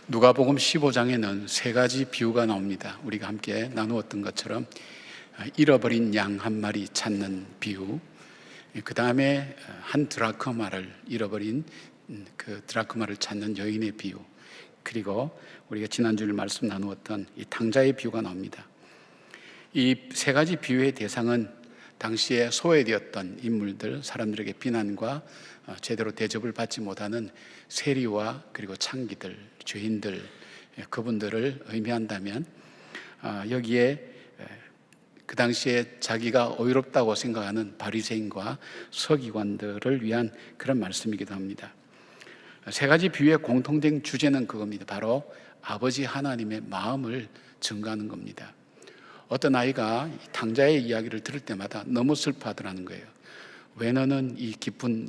누가복음 15장에는 세 가지 비유가 나옵니다. 우리가 함께 나누었던 것처럼 잃어버린 양 한 마리 찾는 비유, 그 다음에 한 드라크마를 잃어버린 그 드라크마를 찾는 여인의 비유, 그리고 우리가 지난주에 말씀 나누었던 이 탕자의 비유가 나옵니다. 이 세 가지 비유의 대상은 당시에 소외되었던 인물들, 사람들에게 비난과 제대로 대접을 받지 못하는 세리와 그리고 창기들, 죄인들, 그분들을 의미한다면, 여기에 그 당시에 자기가 어이롭다고 생각하는 바리새인과 서기관들을 위한 그런 말씀이기도 합니다. 세 가지 비유의 공통된 주제는 그겁니다. 바로 아버지 하나님의 마음을 증거하는 겁니다. 어떤 아이가 탕자의 이야기를 들을 때마다 너무 슬퍼하더라는 거예요. 왜 너는 이 깊은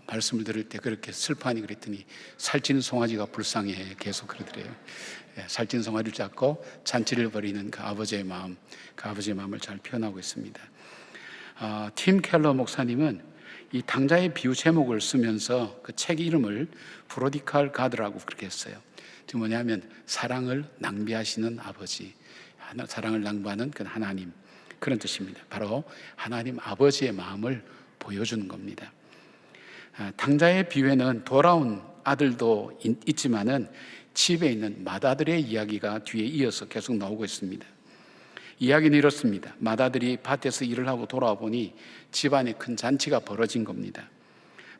말씀을 들을 때 그렇게 슬퍼하니? 그랬더니 살찐 송아지가 불쌍해, 계속 그러더래요. 살찐 송아지를 잡고 잔치를 벌이는 그 아버지의 마음, 그 아버지의 마음을 잘 표현하고 있습니다. 팀 켈러 목사님은 이 탕자의 비유 제목을 쓰면서 그 책 이름을 프로디칼 가드라고 그렇게 했어요. 지금 뭐냐면 사랑을 낭비하시는 아버지, 사랑을 낭비하는 그 하나님, 그런 뜻입니다. 바로 하나님 아버지의 마음을 보여주는 겁니다. 탕자의 비유에는 돌아온 아들도 있지만은 집에 있는 맏아들의 이야기가 뒤에 이어서 계속 나오고 있습니다. 이야기는 이렇습니다. 맏아들이 밭에서 일을 하고 돌아와 보니 집안에 큰 잔치가 벌어진 겁니다.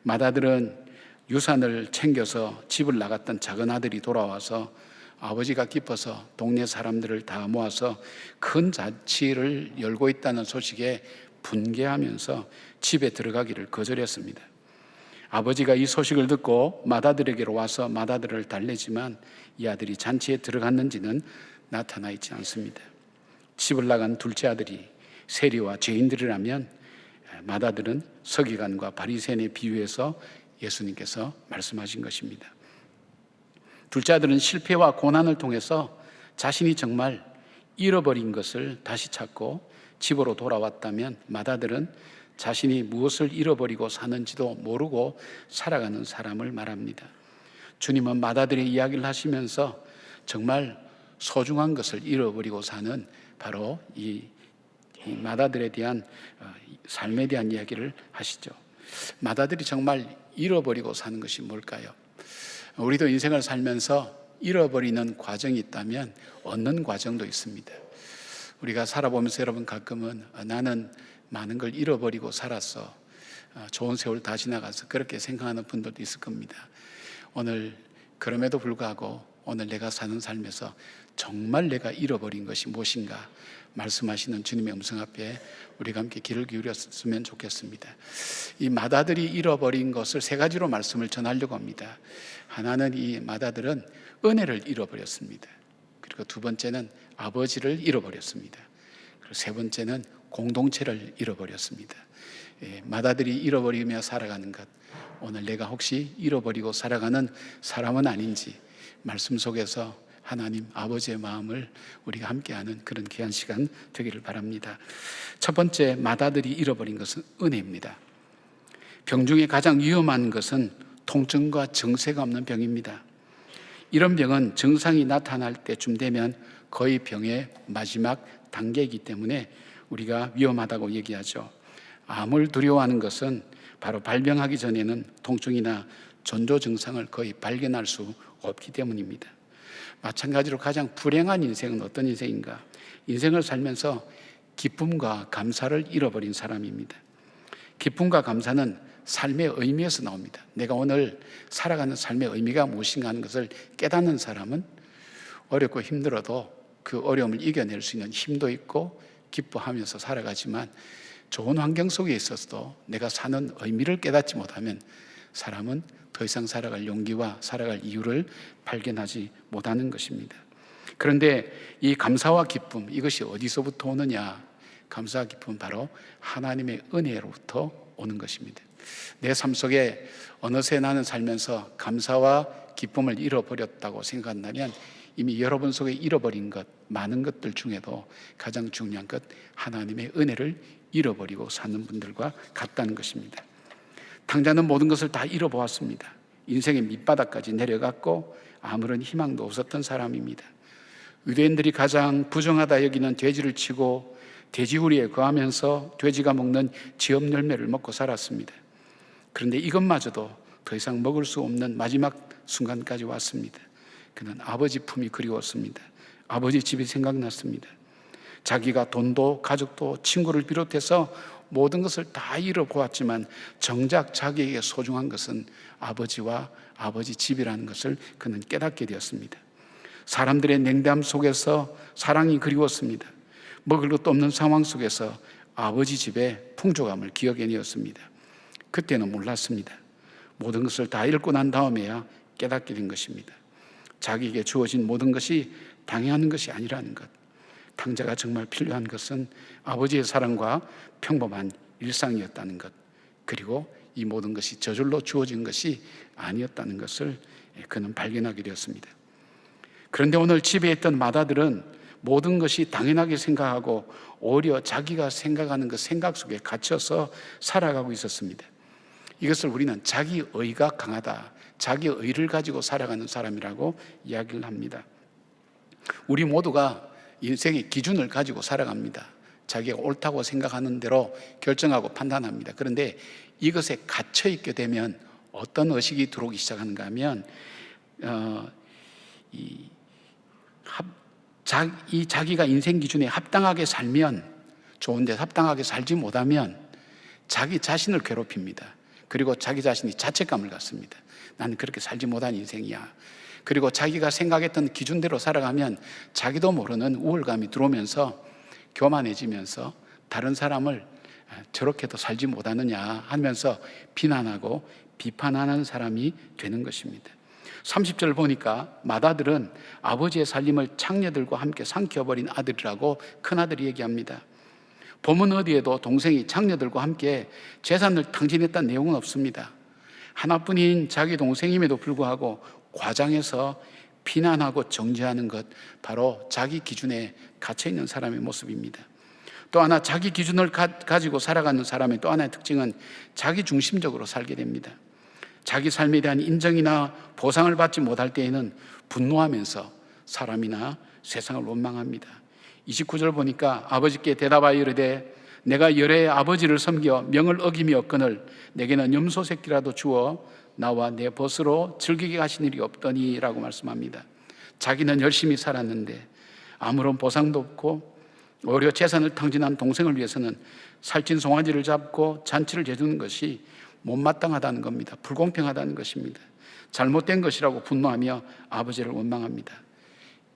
맏아들은 유산을 챙겨서 집을 나갔던 작은 아들이 돌아와서 아버지가 기뻐서 동네 사람들을 다 모아서 큰 잔치를 열고 있다는 소식에 분개하면서 집에 들어가기를 거절했습니다. 아버지가 이 소식을 듣고 맏아들에게로 와서 맏아들을 달래지만 이 아들이 잔치에 들어갔는지는 나타나 있지 않습니다. 집을 나간 둘째 아들이 세리와 죄인들이라면 맏아들은 서기관과 바리새인의 비유에서 예수님께서 말씀하신 것입니다. 둘째 아들은 실패와 고난을 통해서 자신이 정말 잃어버린 것을 다시 찾고 집으로 돌아왔다면, 맏아들은 자신이 무엇을 잃어버리고 사는지도 모르고 살아가는 사람을 말합니다. 주님은 맏아들의 이야기를 하시면서 정말 소중한 것을 잃어버리고 사는 바로 이 맏아들에 대한 삶에 대한 이야기를 하시죠. 맏아들이 정말 잃어버리고 사는 것이 뭘까요? 우리도 인생을 살면서 잃어버리는 과정이 있다면 얻는 과정도 있습니다. 우리가 살아보면서 여러분 가끔은 나는 많은 걸 잃어버리고 살았어, 좋은 세월 다 지나가서, 그렇게 생각하는 분들도 있을 겁니다. 오늘 그럼에도 불구하고 오늘 내가 사는 삶에서 정말 내가 잃어버린 것이 무엇인가 말씀하시는 주님의 음성 앞에 우리가 함께 귀를 기울였으면 좋겠습니다. 이 맏아들이 잃어버린 것을 세 가지로 말씀을 전하려고 합니다. 하나는 이 맏아들은 은혜를 잃어버렸습니다. 그리고 두 번째는 아버지를 잃어버렸습니다. 그리고 세 번째는 공동체를 잃어버렸습니다. 맏아들이 잃어버리며 살아가는 것, 오늘 내가 혹시 잃어버리고 살아가는 사람은 아닌지 말씀 속에서 하나님 아버지의 마음을 우리가 함께하는 그런 귀한 시간 되기를 바랍니다. 첫 번째, 맏아들이 잃어버린 것은 은혜입니다. 병 중에 가장 위험한 것은 통증과 증세가 없는 병입니다. 이런 병은 증상이 나타날 때쯤 되면 거의 병의 마지막 단계이기 때문에 우리가 위험하다고 얘기하죠. 암을 두려워하는 것은 바로 발병하기 전에는 통증이나 전조 증상을 거의 발견할 수 없기 때문입니다. 마찬가지로 가장 불행한 인생은 어떤 인생인가? 인생을 살면서 기쁨과 감사를 잃어버린 사람입니다. 기쁨과 감사는 삶의 의미에서 나옵니다. 내가 오늘 살아가는 삶의 의미가 무엇인가 하는 것을 깨닫는 사람은 어렵고 힘들어도 그 어려움을 이겨낼 수 있는 힘도 있고 기뻐하면서 살아가지만, 좋은 환경 속에 있어서도 내가 사는 의미를 깨닫지 못하면 사람은 더 이상 살아갈 용기와 살아갈 이유를 발견하지 못하는 것입니다. 그런데 이 감사와 기쁨, 이것이 어디서부터 오느냐? 감사와 기쁨은 바로 하나님의 은혜로부터 오는 것입니다. 내 삶 속에 어느새 나는 살면서 감사와 기쁨을 잃어버렸다고 생각한다면 이미 여러분 속에 잃어버린 것, 많은 것들 중에도 가장 중요한 것, 하나님의 은혜를 잃어버리고 사는 분들과 같다는 것입니다. 탕자는 모든 것을 다 잃어보았습니다. 인생의 밑바닥까지 내려갔고 아무런 희망도 없었던 사람입니다. 유대인들이 가장 부정하다 여기는 돼지를 치고 돼지우리에 거하면서 돼지가 먹는 지업 열매를 먹고 살았습니다. 그런데 이것마저도 더 이상 먹을 수 없는 마지막 순간까지 왔습니다. 그는 아버지 품이 그리웠습니다. 아버지 집이 생각났습니다. 자기가 돈도 가족도 친구를 비롯해서 모든 것을 다 잃어보았지만 정작 자기에게 소중한 것은 아버지와 아버지 집이라는 것을 그는 깨닫게 되었습니다. 사람들의 냉담 속에서 사랑이 그리웠습니다. 먹을 것도 없는 상황 속에서 아버지 집의 풍족함을 기억해내었습니다. 그때는 몰랐습니다. 모든 것을 다 잃고 난 다음에야 깨닫게 된 것입니다. 자기에게 주어진 모든 것이 당연한 것이 아니라는 것, 당자가 정말 필요한 것은 아버지의 사랑과 평범한 일상이었다는 것, 그리고 이 모든 것이 저절로 주어진 것이 아니었다는 것을 그는 발견하게 되었습니다. 그런데 오늘 집에 있던 마다들은 모든 것이 당연하게 생각하고 오히려 자기가 생각하는 그 생각 속에 갇혀서 살아가고 있었습니다. 이것을 우리는 자기의가 강하다, 자기의를 가지고 살아가는 사람이라고 이야기를 합니다. 우리 모두가 인생의 기준을 가지고 살아갑니다. 자기가 옳다고 생각하는 대로 결정하고 판단합니다. 그런데 이것에 갇혀 있게 되면 어떤 의식이 들어오기 시작하는가 하면 자기가 인생 기준에 합당하게 살면 좋은데 합당하게 살지 못하면 자기 자신을 괴롭힙니다. 그리고 자기 자신이 자책감을 갖습니다. 나는 그렇게 살지 못한 인생이야. 그리고 자기가 생각했던 기준대로 살아가면 자기도 모르는 우울감이 들어오면서 교만해지면서 다른 사람을 저렇게도 살지 못하느냐 하면서 비난하고 비판하는 사람이 되는 것입니다. 30절 보니까 마다들은 아버지의 살림을 창녀들과 함께 삼켜버린 아들이라고 큰아들이 얘기합니다. 본문 어디에도 동생이 창녀들과 함께 재산을 탕진했다는 내용은 없습니다. 하나뿐인 자기 동생임에도 불구하고 과장해서 비난하고 정죄하는 것, 바로 자기 기준에 갇혀있는 사람의 모습입니다. 또 하나, 자기 기준을 가지고 살아가는 사람의 또 하나의 특징은 자기 중심적으로 살게 됩니다. 자기 삶에 대한 인정이나 보상을 받지 못할 때에는 분노하면서 사람이나 세상을 원망합니다. 29절 보니까 아버지께 대답하여 이르되 내가 열의 아버지를 섬겨 명을 어김이 없거늘 내게는 염소 새끼라도 주어 나와 내 벗으로 즐기게 하신 일이 없더니 라고 말씀합니다. 자기는 열심히 살았는데 아무런 보상도 없고 오히려 재산을 탕진한 동생을 위해서는 살찐 송아지를 잡고 잔치를 해주는 것이 못마땅하다는 겁니다. 불공평하다는 것입니다. 잘못된 것이라고 분노하며 아버지를 원망합니다.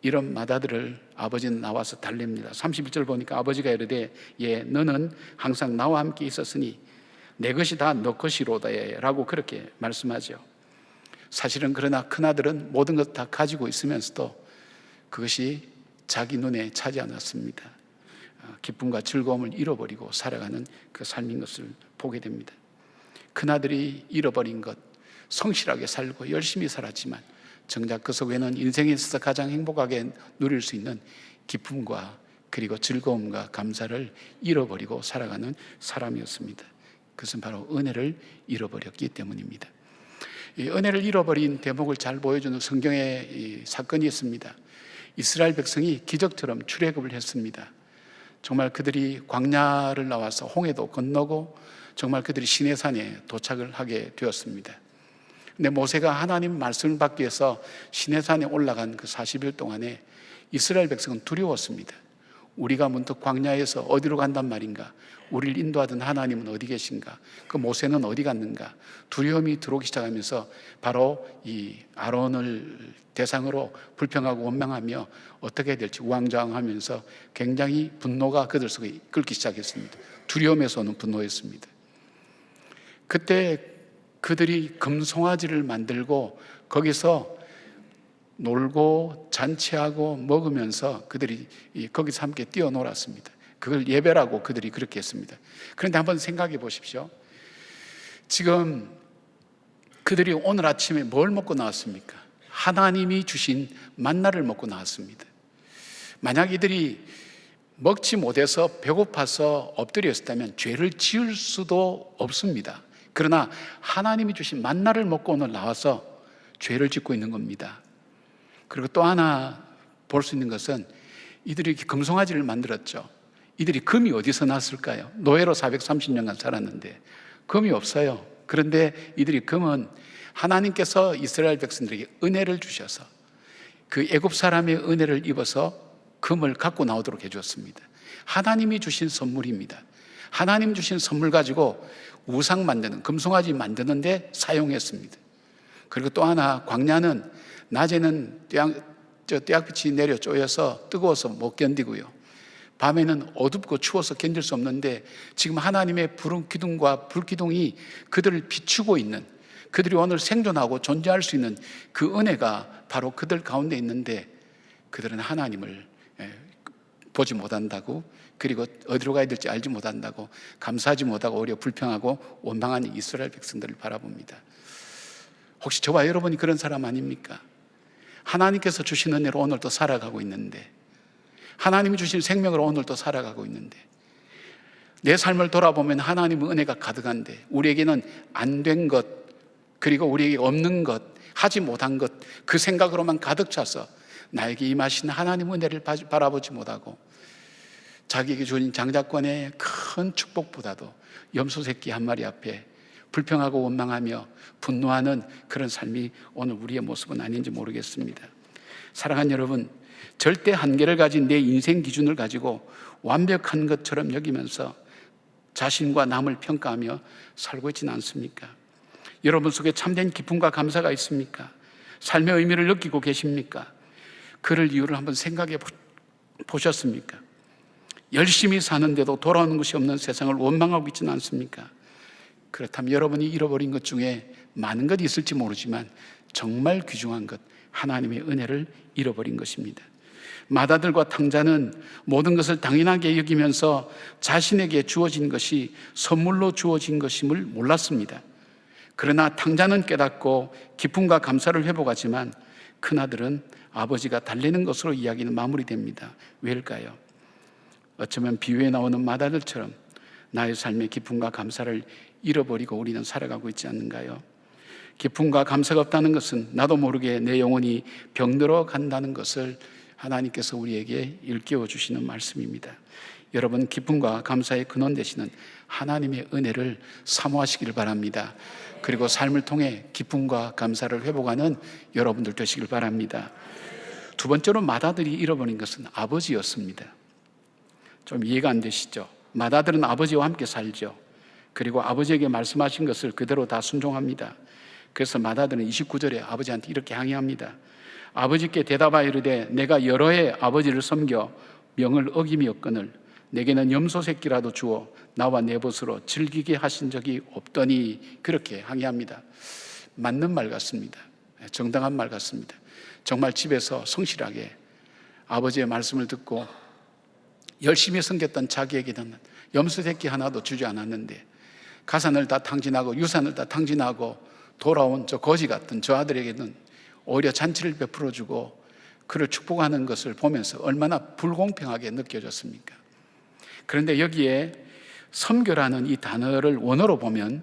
이런 마다들을 아버지는 나와서 달랩니다. 31절 보니까 아버지가 이르되 예, 너는 항상 나와 함께 있었으니 내 것이 다 너 것이로다 라고 그렇게 말씀하죠. 사실은 그러나 큰아들은 모든 것 다 가지고 있으면서도 그것이 자기 눈에 차지 않았습니다. 기쁨과 즐거움을 잃어버리고 살아가는 그 삶인 것을 보게 됩니다. 큰아들이 잃어버린 것, 성실하게 살고 열심히 살았지만 정작 그 속에는 인생에 있어서 가장 행복하게 누릴 수 있는 기쁨과 그리고 즐거움과 감사를 잃어버리고 살아가는 사람이었습니다. 그것은 바로 은혜를 잃어버렸기 때문입니다. 이 은혜를 잃어버린 대목을 잘 보여주는 성경의 사건이 있습니다. 이스라엘 백성이 기적처럼 출애굽을 했습니다. 정말 그들이 광야를 나와서 홍해도 건너고 정말 그들이 시내산에 도착을 하게 되었습니다. 근데 모세가 하나님 말씀을 받기 위해서 시내산에 올라간 그 40일 동안에 이스라엘 백성은 두려웠습니다. 우리가 문득 광야에서 어디로 간단 말인가? 우리를 인도하던 하나님은 어디 계신가? 그 모세는 어디 갔는가? 두려움이 들어오기 시작하면서 바로 이 아론을 대상으로 불평하고 원망하며 어떻게 해야 될지 우왕좌왕하면서 굉장히 분노가 그들 속에 끓기 시작했습니다. 두려움에서 오는 분노였습니다. 그때 그들이 금송아지를 만들고 거기서 놀고 잔치하고 먹으면서 그들이 거기서 함께 뛰어놀았습니다. 그걸 예배라고 그들이 그렇게 했습니다. 그런데 한번 생각해 보십시오. 지금 그들이 오늘 아침에 뭘 먹고 나왔습니까? 하나님이 주신 만나를 먹고 나왔습니다. 만약 이들이 먹지 못해서 배고파서 엎드렸다면 죄를 지을 수도 없습니다. 그러나 하나님이 주신 만나를 먹고 오늘 나와서 죄를 짓고 있는 겁니다. 그리고 또 하나 볼 수 있는 것은 이들이 이렇게 금송아지를 만들었죠. 이들이 금이 어디서 났을까요? 노예로 430년간 살았는데 금이 없어요. 그런데 이들이 금은 하나님께서 이스라엘 백성들에게 은혜를 주셔서 그 애굽 사람의 은혜를 입어서 금을 갖고 나오도록 해주었습니다. 하나님이 주신 선물입니다. 하나님 주신 선물 가지고 우상 만드는, 금송아지 만드는 데 사용했습니다. 그리고 또 하나, 광야는 낮에는 떼약빛이 내려 쪼여서 뜨거워서 못 견디고요, 밤에는 어둡고 추워서 견딜 수 없는데 지금 하나님의 푸른 기둥과 불기둥이 그들을 비추고 있는, 그들이 오늘 생존하고 존재할 수 있는 그 은혜가 바로 그들 가운데 있는데 그들은 하나님을 보지 못한다고, 그리고 어디로 가야 될지 알지 못한다고, 감사하지 못하고 오히려 불평하고 원망하는 이스라엘 백성들을 바라봅니다. 혹시 저와 여러분이 그런 사람 아닙니까? 하나님께서 주신 은혜로 오늘도 살아가고 있는데, 하나님이 주신 생명으로 오늘도 살아가고 있는데, 내 삶을 돌아보면 하나님의 은혜가 가득한데 우리에게는 안 된 것, 그리고 우리에게 없는 것, 하지 못한 것, 그 생각으로만 가득 차서 나에게 임하신 하나님의 은혜를 바라보지 못하고 자기에게 주신 장자권의 큰 축복보다도 염소 새끼 한 마리 앞에 불평하고 원망하며 분노하는 그런 삶이 오늘 우리의 모습은 아닌지 모르겠습니다. 사랑하는 여러분, 절대 한계를 가진 내 인생 기준을 가지고 완벽한 것처럼 여기면서 자신과 남을 평가하며 살고 있지는 않습니까? 여러분 속에 참된 기쁨과 감사가 있습니까? 삶의 의미를 느끼고 계십니까? 그럴 이유를 한번 생각해 보셨습니까? 열심히 사는데도 돌아오는 것이 없는 세상을 원망하고 있지는 않습니까? 그렇다면 여러분이 잃어버린 것 중에 많은 것이 있을지 모르지만 정말 귀중한 것, 하나님의 은혜를 잃어버린 것입니다. 마다들과 탕자는 모든 것을 당연하게 여기면서 자신에게 주어진 것이 선물로 주어진 것임을 몰랐습니다. 그러나 탕자는 깨닫고 기쁨과 감사를 회복하지만 큰아들은 아버지가 달래는 것으로 이야기는 마무리됩니다. 왜일까요? 어쩌면 비유에 나오는 마다들처럼 나의 삶의 기쁨과 감사를 잃어버리고 우리는 살아가고 있지 않는가요? 기쁨과 감사가 없다는 것은 나도 모르게 내 영혼이 병들어 간다는 것을 하나님께서 우리에게 일깨워 주시는 말씀입니다. 여러분, 기쁨과 감사의 근원 되시는 하나님의 은혜를 사모하시기를 바랍니다. 그리고 삶을 통해 기쁨과 감사를 회복하는 여러분들 되시길 바랍니다. 두 번째로 마다들이 잃어버린 것은 아버지였습니다. 좀 이해가 안 되시죠? 마다들은 아버지와 함께 살죠. 그리고 아버지에게 말씀하신 것을 그대로 다 순종합니다. 그래서 마다들은 29절에 아버지한테 이렇게 항의합니다. 아버지께 대답하여 이르되 내가 여러 해 아버지를 섬겨 명을 어김이었거늘 내게는 염소 새끼라도 주어 나와 내 벗으로 즐기게 하신 적이 없더니, 그렇게 항의합니다. 맞는 말 같습니다. 정당한 말 같습니다. 정말 집에서 성실하게 아버지의 말씀을 듣고 열심히 섬겼던 자기에게는 염소 새끼 하나도 주지 않았는데 가산을 다 탕진하고 유산을 다 탕진하고 돌아온 저 거지 같은 저 아들에게는 오히려 잔치를 베풀어주고 그를 축복하는 것을 보면서 얼마나 불공평하게 느껴졌습니까? 그런데 여기에 섬겨라는 이 단어를 원어로 보면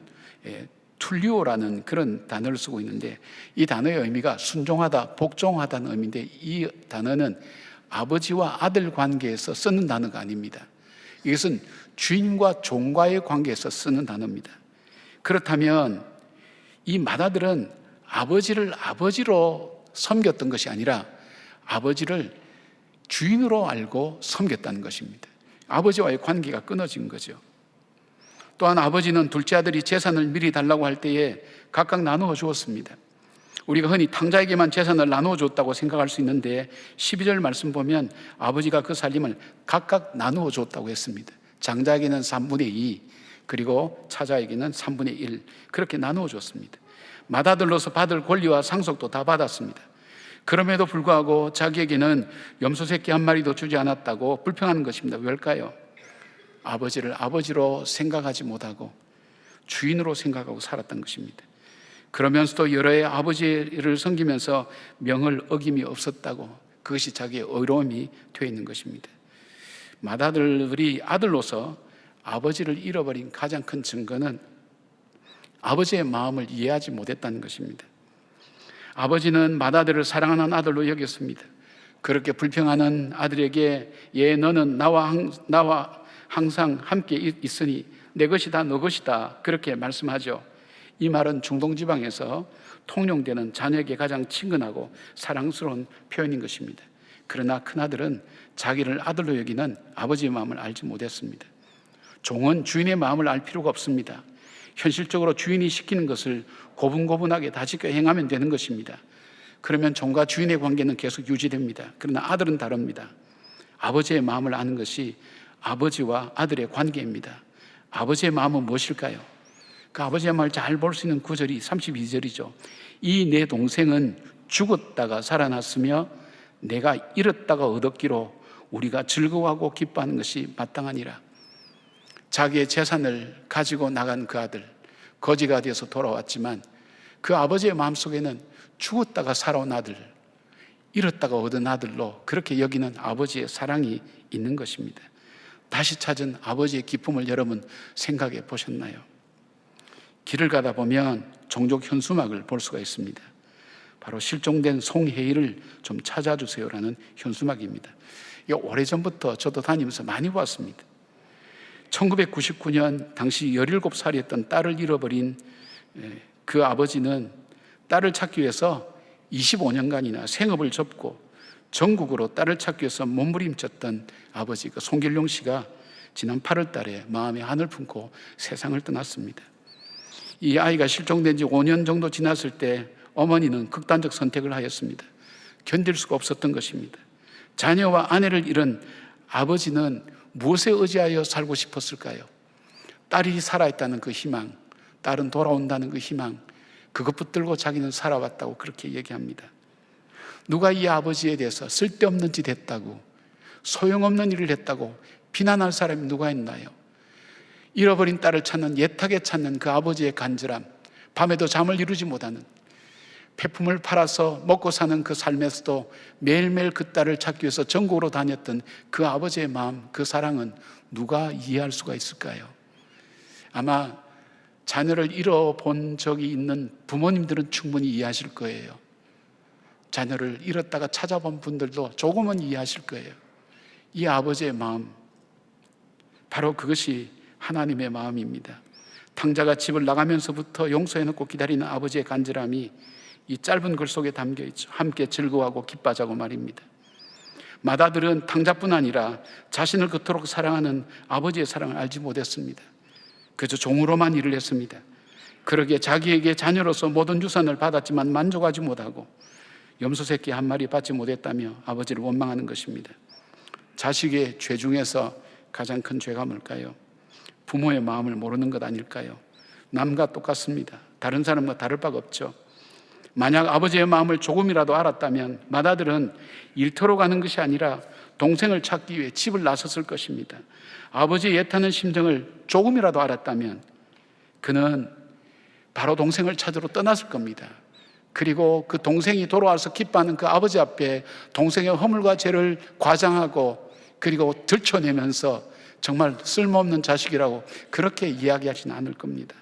툴리오라는 그런 단어를 쓰고 있는데, 이 단어의 의미가 순종하다, 복종하다는 의미인데 이 단어는 아버지와 아들 관계에서 쓰는 단어가 아닙니다. 이것은 주인과 종과의 관계에서 쓰는 단어입니다. 그렇다면 이 맏아들은 아버지를 아버지로 섬겼던 것이 아니라 아버지를 주인으로 알고 섬겼다는 것입니다. 아버지와의 관계가 끊어진 거죠. 또한 아버지는 둘째 아들이 재산을 미리 달라고 할 때에 각각 나누어 주었습니다. 우리가 흔히 탕자에게만 재산을 나누어 줬다고 생각할 수 있는데 12절 말씀 보면 아버지가 그 살림을 각각 나누어 줬다고 했습니다. 장자에게는 3분의 2, 그리고 차자에게는 3분의 1, 그렇게 나누어 줬습니다. 맏아들로서 받을 권리와 상속도 다 받았습니다. 그럼에도 불구하고 자기에게는 염소 새끼 한 마리도 주지 않았다고 불평하는 것입니다. 왜일까요? 아버지를 아버지로 생각하지 못하고 주인으로 생각하고 살았던 것입니다. 그러면서도 여러 해 아버지를 섬기면서 명을 어김이 없었다고, 그것이 자기의 어려움이 되어 있는 것입니다. 맏아들이 아들로서 아버지를 잃어버린 가장 큰 증거는 아버지의 마음을 이해하지 못했다는 것입니다. 아버지는 맏아들을 사랑하는 아들로 여겼습니다. 그렇게 불평하는 아들에게 너는 나와 항상 함께 있으니 내 것이다 너 것이다 그렇게 말씀하죠. 이 말은 중동지방에서 통용되는 자녀에게 가장 친근하고 사랑스러운 표현인 것입니다. 그러나 큰아들은 자기를 아들로 여기는 아버지의 마음을 알지 못했습니다. 종은 주인의 마음을 알 필요가 없습니다. 현실적으로 주인이 시키는 것을 고분고분하게 다 지켜 행하면 되는 것입니다. 그러면 종과 주인의 관계는 계속 유지됩니다. 그러나 아들은 다릅니다. 아버지의 마음을 아는 것이 아버지와 아들의 관계입니다. 아버지의 마음은 무엇일까요? 그 아버지의 마음을 잘 볼 수 있는 구절이 32절이죠. 이 내 동생은 죽었다가 살아났으며 내가 잃었다가 얻었기로 우리가 즐거워하고 기뻐하는 것이 마땅하니라. 자기의 재산을 가지고 나간 그 아들, 거지가 되어서 돌아왔지만 그 아버지의 마음속에는 죽었다가 살아온 아들, 잃었다가 얻은 아들로 그렇게 여기는 아버지의 사랑이 있는 것입니다. 다시 찾은 아버지의 기쁨을 여러분 생각해 보셨나요? 길을 가다 보면 종족 현수막을 볼 수가 있습니다. 바로 실종된 송혜일을 좀 찾아주세요라는 현수막입니다. 이거 오래전부터 저도 다니면서 많이 봤습니다. 1999년 당시 17살이었던 딸을 잃어버린 그 아버지는 딸을 찾기 위해서 25년간이나 생업을 접고 전국으로 딸을 찾기 위해서 몸부림쳤던 아버지 그 송길용 씨가 지난 8월 달에 마음에 한을 품고 세상을 떠났습니다. 이 아이가 실종된 지 5년 정도 지났을 때 어머니는 극단적 선택을 하였습니다. 견딜 수가 없었던 것입니다. 자녀와 아내를 잃은 아버지는 무엇에 의지하여 살고 싶었을까요? 딸이 살아있다는 그 희망, 딸은 돌아온다는 그 희망, 그것 붙들고 자기는 살아왔다고 그렇게 얘기합니다. 누가 이 아버지에 대해서 쓸데없는 짓 했다고, 소용없는 일을 했다고 비난할 사람이 누가 있나요? 잃어버린 딸을 찾는, 애타게 찾는 그 아버지의 간절함, 밤에도 잠을 이루지 못하는, 폐품을 팔아서 먹고 사는 그 삶에서도 매일매일 그 딸을 찾기 위해서 전국으로 다녔던 그 아버지의 마음, 그 사랑은 누가 이해할 수가 있을까요? 아마 자녀를 잃어본 적이 있는 부모님들은 충분히 이해하실 거예요. 자녀를 잃었다가 찾아본 분들도 조금은 이해하실 거예요. 이 아버지의 마음, 바로 그것이 하나님의 마음입니다. 탕자가 집을 나가면서부터 용서해놓고 기다리는 아버지의 간절함이 이 짧은 글 속에 담겨 있죠. 함께 즐거워하고 기뻐하자고 말입니다. 맏아들은 탕자뿐 아니라 자신을 그토록 사랑하는 아버지의 사랑을 알지 못했습니다. 그저 종으로만 일을 했습니다. 그러기에 자기에게 자녀로서 모든 유산을 받았지만 만족하지 못하고 염소 새끼 한 마리 받지 못했다며 아버지를 원망하는 것입니다. 자식의 죄 중에서 가장 큰 죄가 뭘까요? 부모의 마음을 모르는 것 아닐까요? 남과 똑같습니다. 다른 사람과 다를 바가 없죠. 만약 아버지의 마음을 조금이라도 알았다면 맏아들은 일터로 가는 것이 아니라 동생을 찾기 위해 집을 나섰을 것입니다. 아버지의 애타는 심정을 조금이라도 알았다면 그는 바로 동생을 찾으러 떠났을 겁니다. 그리고 그 동생이 돌아와서 기뻐하는 그 아버지 앞에 동생의 허물과 죄를 과장하고 그리고 들춰내면서 정말 쓸모없는 자식이라고 그렇게 이야기하지는 않을 겁니다.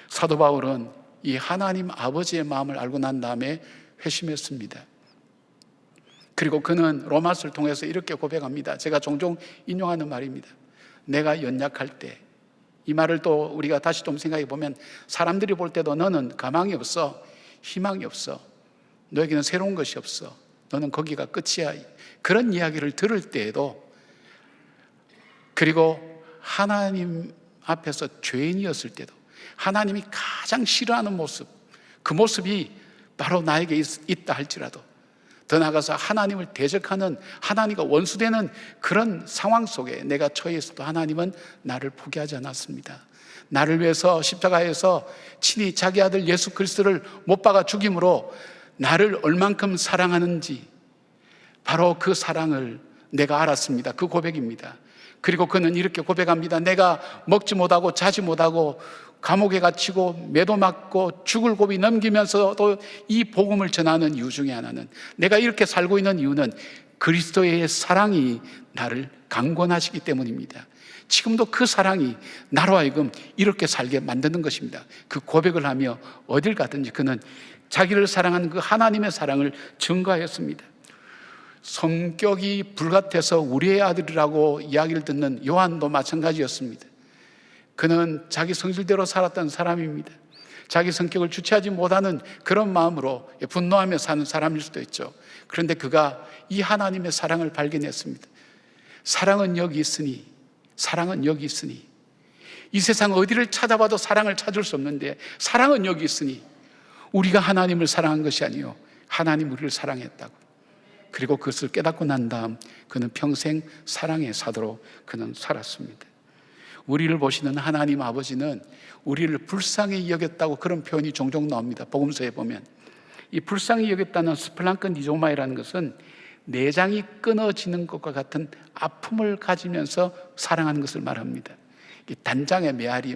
사도 바울은 이 하나님 아버지의 마음을 알고 난 다음에 회심했습니다. 그리고 그는 로마서를 통해서 이렇게 고백합니다. 제가 종종 인용하는 말입니다. 내가 연약할 때, 이 말을 또 우리가 다시 좀 생각해 보면 사람들이 볼 때도 너는 가망이 없어, 희망이 없어, 너에게는 새로운 것이 없어, 너는 거기가 끝이야, 그런 이야기를 들을 때에도, 그리고 하나님 앞에서 죄인이었을 때도 하나님이 가장 싫어하는 모습, 그 모습이 바로 나에게 있다 할지라도 더 나아가서 하나님을 대적하는, 하나님과 원수되는 그런 상황 속에 내가 처해 있어도 하나님은 나를 포기하지 않았습니다. 나를 위해서 십자가에서 친히 자기 아들 예수 그리스도를 못 박아 죽임으로 나를 얼만큼 사랑하는지 바로 그 사랑을 내가 알았습니다. 그 고백입니다. 그리고 그는 이렇게 고백합니다. 내가 먹지 못하고 자지 못하고 감옥에 갇히고 매도 맞고 죽을 고비 넘기면서도 이 복음을 전하는 이유 중에 하나는, 내가 이렇게 살고 있는 이유는 그리스도의 사랑이 나를 강권하시기 때문입니다. 지금도 그 사랑이 나로 하여금 이렇게 살게 만드는 것입니다. 그 고백을 하며 어딜 가든지 그는 자기를 사랑한 그 하나님의 사랑을 증거하였습니다. 성격이 불같아서 우리의 아들이라고 이야기를 듣는 요한도 마찬가지였습니다. 그는 자기 성질대로 살았던 사람입니다. 자기 성격을 주체하지 못하는 그런 마음으로 분노하며 사는 사람일 수도 있죠. 그런데 그가 이 하나님의 사랑을 발견했습니다. 사랑은 여기 있으니, 사랑은 여기 있으니, 이 세상 어디를 찾아봐도 사랑을 찾을 수 없는데 사랑은 여기 있으니, 우리가 하나님을 사랑한 것이 아니요 하나님 우리를 사랑했다고. 그리고 그것을 깨닫고 난 다음 그는 평생 사랑의 사도로 그는 살았습니다. 우리를 보시는 하나님 아버지는 우리를 불쌍히 여겼다고 그런 표현이 종종 나옵니다. 복음서에 보면 이 불쌍히 여겼다는 스플랑크 니조마이라는 것은 내장이 끊어지는 것과 같은 아픔을 가지면서 사랑하는 것을 말합니다. 단장의 메아리,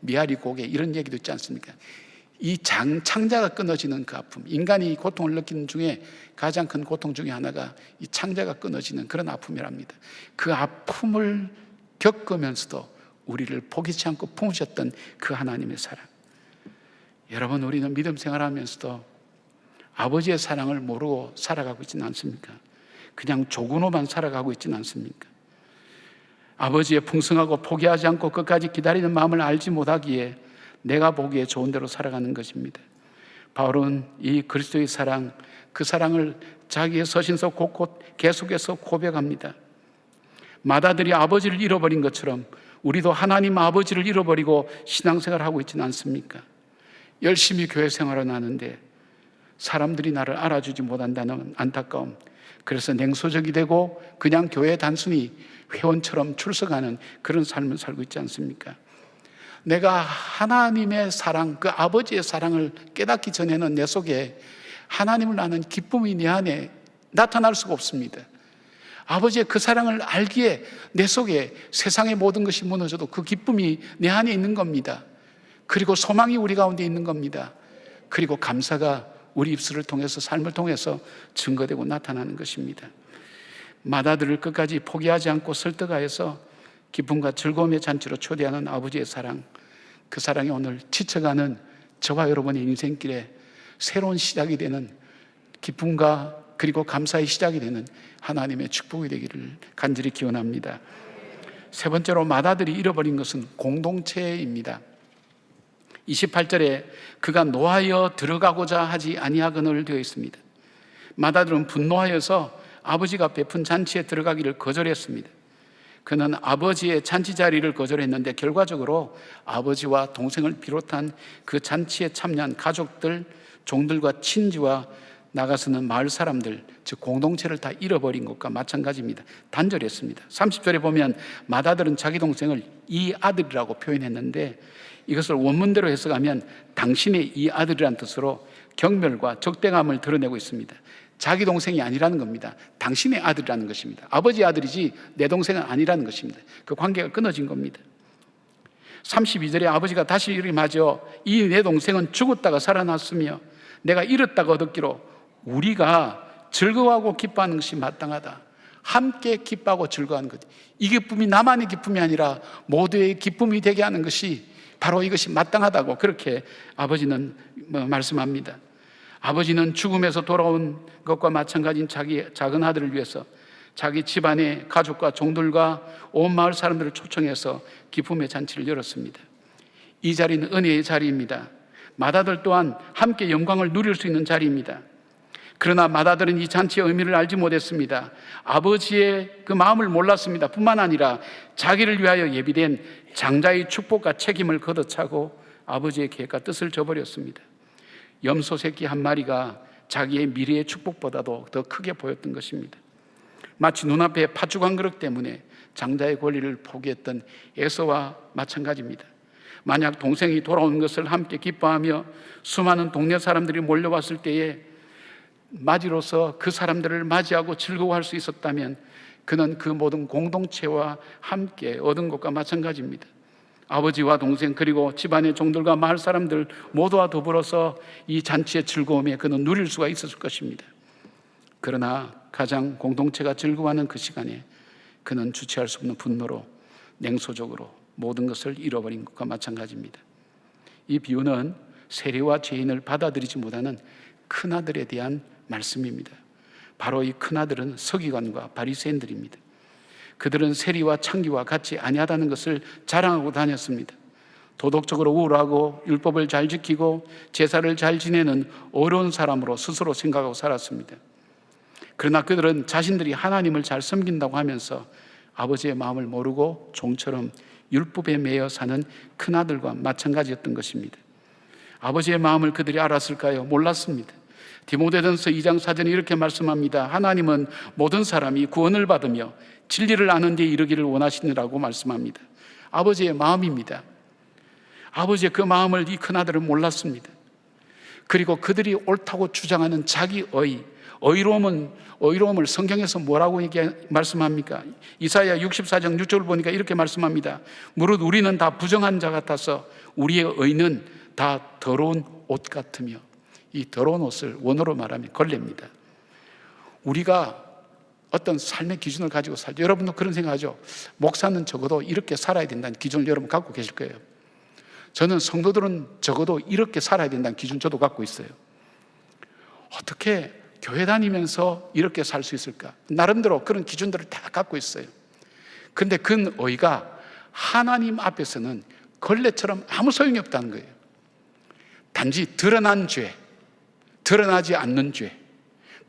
메아리 고개 이런 얘기도 있지 않습니까? 이 창자가 끊어지는 그 아픔, 인간이 고통을 느끼는 중에 가장 큰 고통 중에 하나가 이 창자가 끊어지는 그런 아픔이랍니다. 그 아픔을 겪으면서도 우리를 포기치 않고 품으셨던 그 하나님의 사랑. 여러분, 우리는 믿음 생활하면서도 아버지의 사랑을 모르고 살아가고 있지는 않습니까? 그냥 조근호만 살아가고 있지는 않습니까? 아버지의 풍성하고 포기하지 않고 끝까지 기다리는 마음을 알지 못하기에 내가 보기에 좋은 대로 살아가는 것입니다. 바울은 이 그리스도의 사랑, 그 사랑을 자기의 서신서 곳곳 계속해서 고백합니다. 마다들이 아버지를 잃어버린 것처럼 우리도 하나님 아버지를 잃어버리고 신앙생활을 하고 있지는 않습니까? 열심히 교회 생활을 하는데 사람들이 나를 알아주지 못한다는 안타까움, 그래서 냉소적이 되고 그냥 교회에 단순히 회원처럼 출석하는 그런 삶을 살고 있지 않습니까? 내가 하나님의 사랑, 그 아버지의 사랑을 깨닫기 전에는 내 속에 하나님을 아는 기쁨이 내 안에 나타날 수가 없습니다. 아버지의 그 사랑을 알기에 내 속에 세상의 모든 것이 무너져도 그 기쁨이 내 안에 있는 겁니다. 그리고 소망이 우리 가운데 있는 겁니다. 그리고 감사가 우리 입술을 통해서, 삶을 통해서 증거되고 나타나는 것입니다. 마다들을 끝까지 포기하지 않고 설득하여서 기쁨과 즐거움의 잔치로 초대하는 아버지의 사랑, 그 사랑이 오늘 지쳐가는 저와 여러분의 인생길에 새로운 시작이 되는 기쁨과 그리고 감사의 시작이 되는 하나님의 축복이 되기를 간절히 기원합니다. 세 번째로, 마다들이 잃어버린 것은 공동체입니다. 28절에 그가 노하여 들어가고자 하지 아니하거늘 되어 있습니다. 마다들은 분노하여서 아버지가 베푼 잔치에 들어가기를 거절했습니다. 그는 아버지의 잔치 자리를 거절했는데 결과적으로 아버지와 동생을 비롯한 그 잔치에 참여한 가족들, 종들과 친지와 나가서는 마을 사람들, 즉 공동체를 다 잃어버린 것과 마찬가지입니다. 단절했습니다. 30절에 보면 마다들은 자기 동생을 이 아들이라고 표현했는데 이것을 원문대로 해석하면 당신의 이 아들이란 뜻으로 경멸과 적대감을 드러내고 있습니다. 자기 동생이 아니라는 겁니다. 당신의 아들이라는 것입니다. 아버지 아들이지 내 동생은 아니라는 것입니다. 그 관계가 끊어진 겁니다. 32절에 아버지가 다시 이르기 마저 이 내 동생은 죽었다가 살아났으며 내가 잃었다고 얻었기로 우리가 즐거워하고 기뻐하는 것이 마땅하다. 함께 기뻐하고 즐거워하는 것, 이 기쁨이 나만의 기쁨이 아니라 모두의 기쁨이 되게 하는 것이 바로 이것이 마땅하다고 그렇게 아버지는 말씀합니다. 아버지는 죽음에서 돌아온 것과 마찬가지인 자기 작은 아들을 위해서 자기 집안의 가족과 종들과 온 마을 사람들을 초청해서 기쁨의 잔치를 열었습니다. 이 자리는 은혜의 자리입니다. 마다들 또한 함께 영광을 누릴 수 있는 자리입니다. 그러나 마다들은 이 잔치의 의미를 알지 못했습니다. 아버지의 그 마음을 몰랐습니다. 뿐만 아니라 자기를 위하여 예비된 장자의 축복과 책임을 걷어차고 아버지의 계획과 뜻을 저버렸습니다. 염소 새끼 한 마리가 자기의 미래의 축복보다도 더 크게 보였던 것입니다. 마치 눈앞에 팥죽 한 그릇 때문에 장자의 권리를 포기했던 에서와 마찬가지입니다. 만약 동생이 돌아온 것을 함께 기뻐하며 수많은 동네 사람들이 몰려왔을 때에 맞이로서 그 사람들을 맞이하고 즐거워할 수 있었다면 그는 그 모든 공동체와 함께 얻은 것과 마찬가지입니다. 아버지와 동생 그리고 집안의 종들과 마을 사람들 모두와 더불어서 이 잔치의 즐거움에 그는 누릴 수가 있었을 것입니다. 그러나 가장 공동체가 즐거워하는 그 시간에 그는 주체할 수 없는 분노로 냉소적으로 모든 것을 잃어버린 것과 마찬가지입니다. 이 비유는 세리와 죄인을 받아들이지 못하는 큰아들에 대한 말씀입니다. 바로 이 큰아들은 서기관과 바리새인들입니다. 그들은 세리와 창기와 같이 아니하다는 것을 자랑하고 다녔습니다. 도덕적으로 우월하고 율법을 잘 지키고 제사를 잘 지내는 어려운 사람으로 스스로 생각하고 살았습니다. 그러나 그들은 자신들이 하나님을 잘 섬긴다고 하면서 아버지의 마음을 모르고 종처럼 율법에 매여 사는 큰아들과 마찬가지였던 것입니다. 아버지의 마음을 그들이 알았을까요? 몰랐습니다. 디모데전서 2장 4절에 이렇게 말씀합니다. 하나님은 모든 사람이 구원을 받으며 진리를 아는 데 이르기를 원하시느라고 말씀합니다. 아버지의 마음입니다. 아버지의 그 마음을 이 큰아들은 몰랐습니다. 그리고 그들이 옳다고 주장하는 자기 의로움을 성경에서 뭐라고 말씀합니까? 이사야 64장 6절을 보니까 이렇게 말씀합니다. 무릇 우리는 다 부정한 자 같아서 우리의 의는 다 더러운 옷 같으며, 이 더러운 옷을 원어로 말하면 걸레입니다. 우리가 어떤 삶의 기준을 가지고 살죠. 여러분도 그런 생각하죠. 목사는 적어도 이렇게 살아야 된다는 기준을 여러분 갖고 계실 거예요. 저는 성도들은 적어도 이렇게 살아야 된다는 기준 저도 갖고 있어요. 어떻게 교회 다니면서 이렇게 살 수 있을까? 나름대로 그런 기준들을 다 갖고 있어요. 그런데 그 의가 하나님 앞에서는 걸레처럼 아무 소용이 없다는 거예요. 단지 드러난 죄, 드러나지 않는 죄,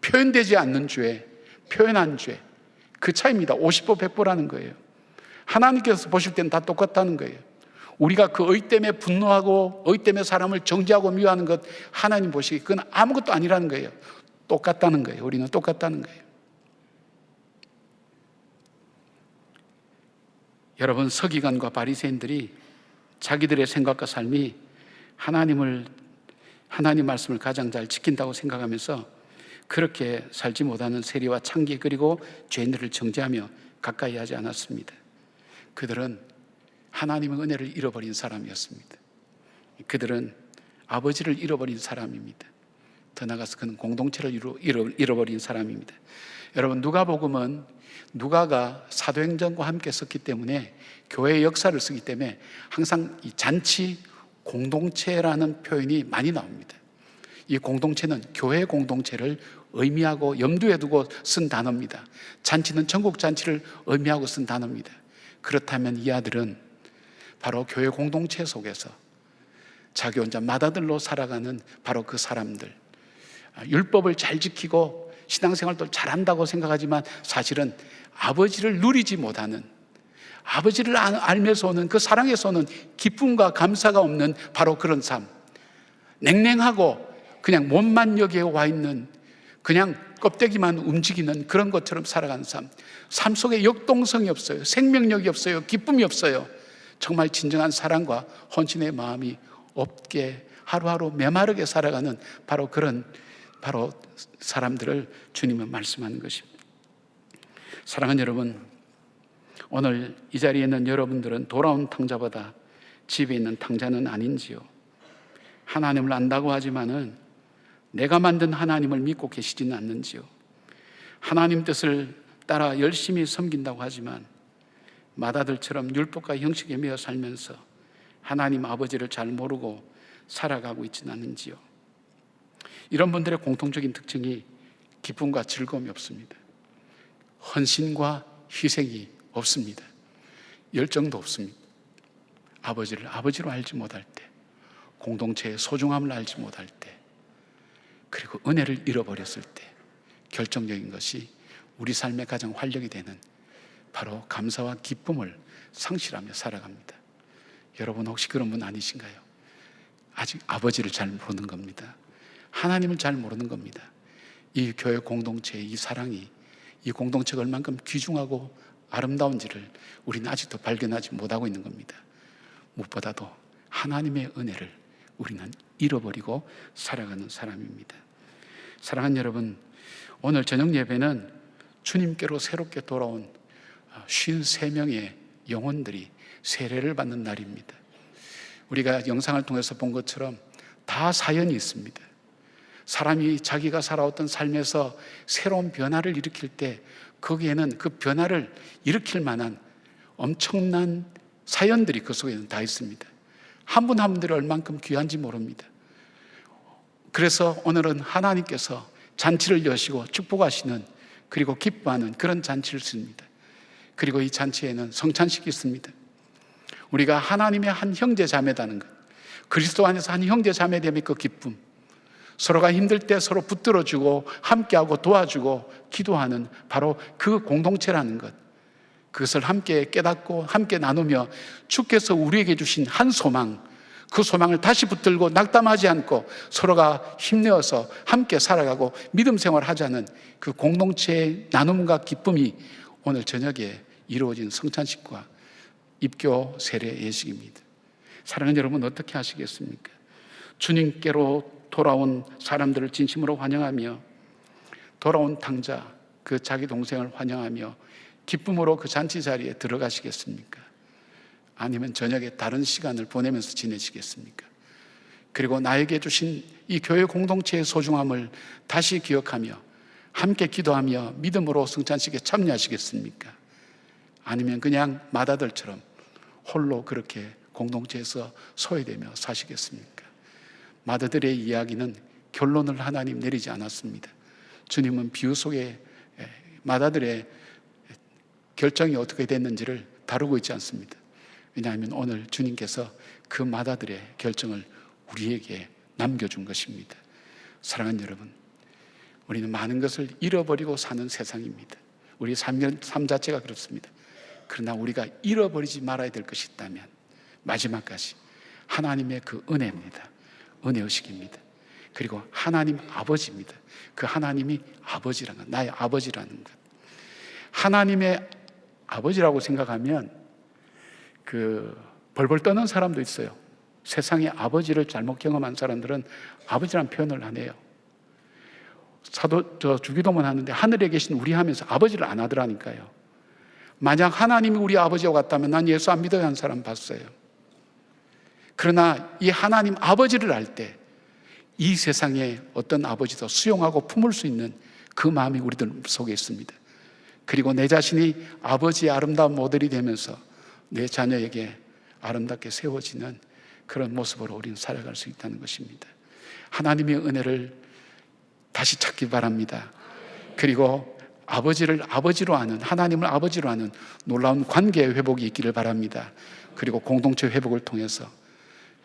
표현되지 않는 죄, 표현한 죄, 그 차이입니다. 50보 100보라는 거예요. 하나님께서 보실 때는 다 똑같다는 거예요. 우리가 그 의 때문에 분노하고 의 때문에 사람을 정죄하고 미워하는 것, 하나님 보시기에 그건 아무것도 아니라는 거예요. 똑같다는 거예요. 우리는 똑같다는 거예요. 여러분, 서기관과 바리새인들이 자기들의 생각과 삶이 하나님 말씀을 가장 잘 지킨다고 생각하면서 그렇게 살지 못하는 세리와 창기 그리고 죄인들을 정죄하며 가까이 하지 않았습니다. 그들은 하나님의 은혜를 잃어버린 사람이었습니다. 그들은 아버지를 잃어버린 사람입니다. 더 나아가서 그는 공동체를 잃어버린 사람입니다. 여러분, 누가복음은 누가가 사도행전과 함께 썼기 때문에 교회의 역사를 쓰기 때문에 항상 이 잔치 공동체라는 표현이 많이 나옵니다. 이 공동체는 교회 공동체를 의미하고 염두에 두고 쓴 단어입니다. 잔치는 전국 잔치를 의미하고 쓴 단어입니다. 그렇다면 이 아들은 바로 교회 공동체 속에서 자기 혼자 맏아들로 살아가는 바로 그 사람들, 율법을 잘 지키고 신앙생활도 잘한다고 생각하지만 사실은 아버지를 누리지 못하는, 아버지를 알면서 오는 그 사랑에서 오는 기쁨과 감사가 없는 바로 그런 삶, 냉랭하고 그냥 몸만 여기에 와 있는, 그냥 껍데기만 움직이는 그런 것처럼 살아가는 삶 속에 역동성이 없어요. 생명력이 없어요. 기쁨이 없어요. 정말 진정한 사랑과 헌신의 마음이 없게 하루하루 메마르게 살아가는 바로 그런 사람들을 주님은 말씀하는 것입니다. 사랑하는 여러분, 오늘 이 자리에 있는 여러분들은 돌아온 탕자보다 집에 있는 탕자는 아닌지요? 하나님을 안다고 하지만은 내가 만든 하나님을 믿고 계시지는 않는지요? 하나님 뜻을 따라 열심히 섬긴다고 하지만 맏아들처럼 율법과 형식에 매여 살면서 하나님 아버지를 잘 모르고 살아가고 있지는 않는지요? 이런 분들의 공통적인 특징이 기쁨과 즐거움이 없습니다. 헌신과 희생이 없습니다. 열정도 없습니다. 아버지를 아버지로 알지 못할 때, 공동체의 소중함을 알지 못할 때, 그리고 은혜를 잃어버렸을 때 결정적인 것이 우리 삶의 가장 활력이 되는 바로 감사와 기쁨을 상실하며 살아갑니다. 여러분 혹시 그런 분 아니신가요? 아직 아버지를 잘 모르는 겁니다. 하나님을 잘 모르는 겁니다. 이 교회 공동체의 이 사랑이, 이 공동체가 얼만큼 귀중하고 아름다운지를 우리는 아직도 발견하지 못하고 있는 겁니다. 무엇보다도 하나님의 은혜를 우리는 잃어버리고 살아가는 사람입니다. 사랑하는 여러분, 오늘 저녁 예배는 주님께로 새롭게 돌아온 53명의 영혼들이 세례를 받는 날입니다. 우리가 영상을 통해서 본 것처럼 다 사연이 있습니다. 사람이 자기가 살아왔던 삶에서 새로운 변화를 일으킬 때 거기에는 그 변화를 일으킬 만한 엄청난 사연들이 그 속에는 다 있습니다. 한 분 한 분들이 얼만큼 귀한지 모릅니다. 그래서 오늘은 하나님께서 잔치를 여시고 축복하시는, 그리고 기뻐하는 그런 잔치를 씁니다. 그리고 이 잔치에는 성찬식이 있습니다. 우리가 하나님의 한 형제 자매다는 것, 그리스도 안에서 한 형제 자매됨의 그 기쁨, 서로가 힘들 때 서로 붙들어주고 함께하고 도와주고 기도하는 바로 그 공동체라는 것, 그것을 함께 깨닫고 함께 나누며 주께서 우리에게 주신 한 소망, 그 소망을 다시 붙들고 낙담하지 않고 서로가 힘내어서 함께 살아가고 믿음 생활하자는 그 공동체의 나눔과 기쁨이 오늘 저녁에 이루어진 성찬식과 입교 세례 예식입니다. 사랑하는 여러분, 어떻게 하시겠습니까? 주님께로 돌아온 사람들을 진심으로 환영하며, 돌아온 탕자 그 자기 동생을 환영하며 기쁨으로 그 잔치 자리에 들어가시겠습니까? 아니면 저녁에 다른 시간을 보내면서 지내시겠습니까? 그리고 나에게 주신 이 교회 공동체의 소중함을 다시 기억하며 함께 기도하며 믿음으로 성찬식에 참여하시겠습니까? 아니면 그냥 마다들처럼 홀로 그렇게 공동체에서 소외되며 사시겠습니까? 마다들의 이야기는 결론을 하나님 내리지 않았습니다. 주님은 비유 속에 마다들의 결정이 어떻게 됐는지를 다루고 있지 않습니다. 왜냐하면 오늘 주님께서 그 마다들의 결정을 우리에게 남겨준 것입니다. 사랑하는 여러분, 우리는 많은 것을 잃어버리고 사는 세상입니다. 우리 삶 자체가 그렇습니다. 그러나 우리가 잃어버리지 말아야 될 것이 있다면 마지막까지 하나님의 그 은혜입니다. 은혜의식입니다. 그리고 하나님 아버지입니다. 그 하나님이 아버지라는 것, 나의 아버지라는 것. 하나님의 아버지라고 생각하면 벌벌 떠는 사람도 있어요. 세상에 아버지를 잘못 경험한 사람들은 아버지라는 표현을 안 해요. 주기도문 하는데 하늘에 계신 우리 하면서 아버지를 안 하더라니까요. 만약 하나님이 우리 아버지와 같다면 난 예수 안 믿어야 하는 사람 봤어요. 그러나 이 하나님 아버지를 알 때 이 세상에 어떤 아버지도 수용하고 품을 수 있는 그 마음이 우리들 속에 있습니다. 그리고 내 자신이 아버지의 아름다운 모델이 되면서 내 자녀에게 아름답게 세워지는 그런 모습으로 우리는 살아갈 수 있다는 것입니다. 하나님의 은혜를 다시 찾기 바랍니다. 그리고 아버지를 아버지로 아는, 하나님을 아버지로 아는 놀라운 관계의 회복이 있기를 바랍니다. 그리고 공동체 회복을 통해서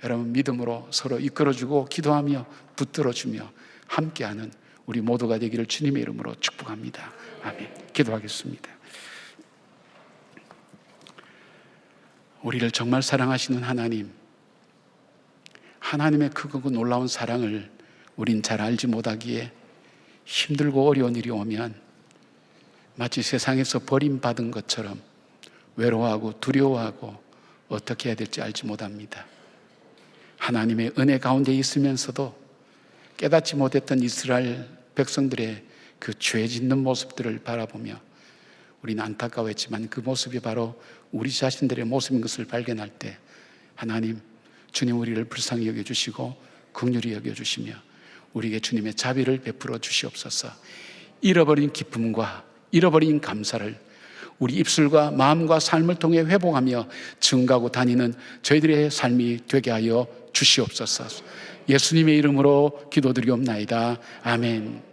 여러분 믿음으로 서로 이끌어주고 기도하며 붙들어주며 함께하는 우리 모두가 되기를 주님의 이름으로 축복합니다. 아멘. 기도하겠습니다. 우리를 정말 사랑하시는 하나님, 하나님의 크고 놀라운 사랑을 우린 잘 알지 못하기에 힘들고 어려운 일이 오면 마치 세상에서 버림받은 것처럼 외로워하고 두려워하고 어떻게 해야 될지 알지 못합니다. 하나님의 은혜 가운데 있으면서도 깨닫지 못했던 이스라엘 백성들의 그 죄 짓는 모습들을 바라보며 우리는 안타까워했지만 그 모습이 바로 우리 자신들의 모습인 것을 발견할 때 하나님, 주님 우리를 불쌍히 여겨주시고 긍휼히 여겨주시며 우리에게 주님의 자비를 베풀어 주시옵소서. 잃어버린 기쁨과 잃어버린 감사를 우리 입술과 마음과 삶을 통해 회복하며 증가하고 다니는 저희들의 삶이 되게 하여 주시옵소서. 예수님의 이름으로 기도드리옵나이다. 아멘.